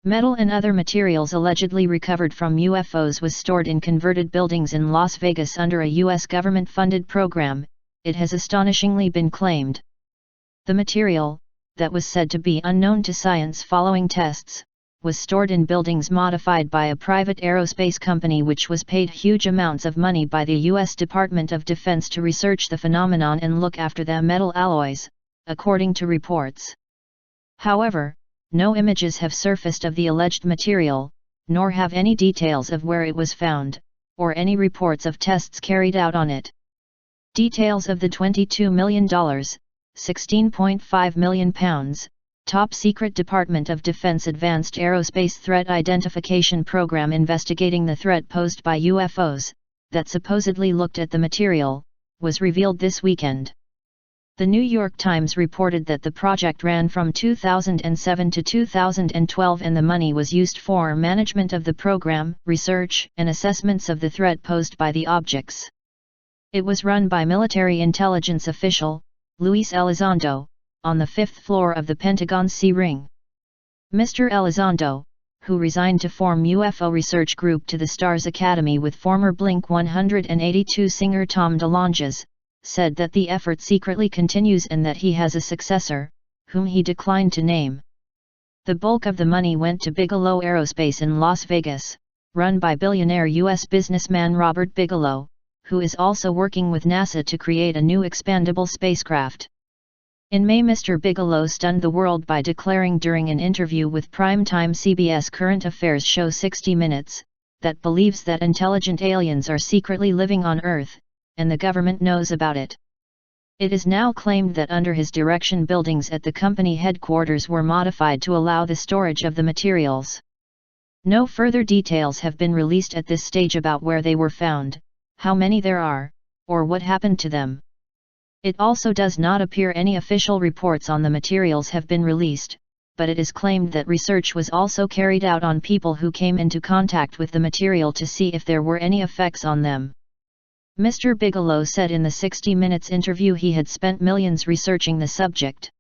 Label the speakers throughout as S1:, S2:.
S1: Metal and other materials allegedly recovered from UFOs was stored in converted buildings in Las Vegas under a U.S. government-funded program, it has astonishingly been claimed. The material, that was said to be unknown to science following tests, was stored in buildings modified by a private aerospace company which was paid huge amounts of money by the U.S. Department of Defense to research the phenomenon and look after the metal alloys, according to reports. However, no images have surfaced of the alleged material, nor have any details of where it was found, or any reports of tests carried out on it. Details of the $22 million, £16.5 million, top-secret Department of Defense Advanced Aerospace Threat Identification Program investigating the threat posed by UFOs, that supposedly looked at the material, was revealed this weekend. The New York Times reported that the project ran from 2007 to 2012 and the money was used for management of the program, research, and assessments of the threat posed by the objects. It was run by military intelligence official, Luis Elizondo, on the fifth floor of the Pentagon's C Ring. Mr. Elizondo, who resigned to form UFO research group to the Stars Academy with former Blink-182 singer Tom DeLonge, said that the effort secretly continues and that he has a successor, whom he declined to name. The bulk of the money went to Bigelow Aerospace in Las Vegas, run by billionaire U.S. businessman Robert Bigelow, who is also working with NASA to create a new expandable spacecraft. In May, Mr. Bigelow stunned the world by declaring during an interview with primetime CBS current affairs show 60 Minutes, that believes that intelligent aliens are secretly living on Earth, and the government knows about it. It is now claimed that under his direction buildings at the company headquarters were modified to allow the storage of the materials. No further details have been released at this stage about where they were found, how many there are, or what happened to them. It also does not appear any official reports on the materials have been released, but it is claimed that research was also carried out on people who came into contact with the material to see if there were any effects on them. Mr. Bigelow said in the 60 Minutes interview he had spent millions researching the subject.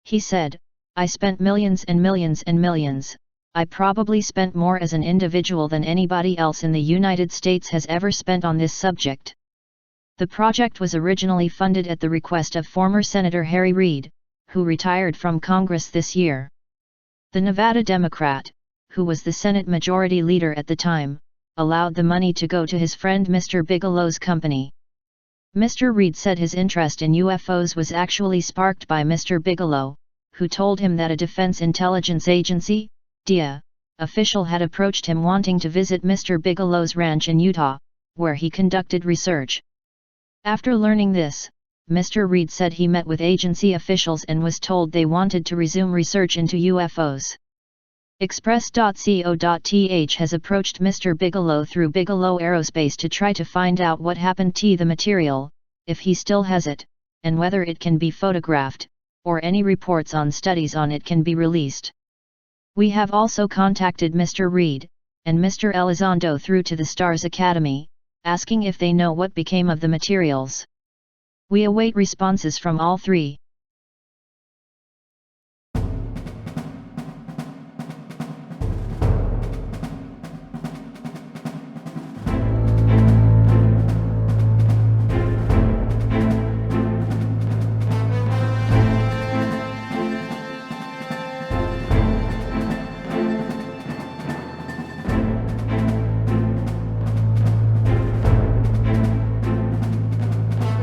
S1: He said, "I spent millions and millions and millions. I probably spent more as an individual than anybody else in the United States has ever spent on this subject." The project was originally funded at the request of former Senator Harry Reid, who retired from Congress this year. The Nevada Democrat, who was the Senate Majority Leader at the time, allowed the money to go to his friend Mr. Bigelow's company. Mr. Reid said his interest in UFOs was actually sparked by Mr. Bigelow, who told him that a Defense Intelligence Agency, DIA, official had approached him wanting to visit Mr. Bigelow's ranch in Utah, where he conducted research. After learning this, Mr. Reid said he met with agency officials and was told they wanted to resume research into UFOs. Express.co.th has approached Mr. Bigelow through Bigelow Aerospace to try to find out what happened to the material, if he still has it, and whether it can be photographed, or any reports on studies on it can be released. We have also contacted Mr. Reid, and Mr. Elizondo through to the Stars Academy, asking if they know what became of the materials. We await responses from all three.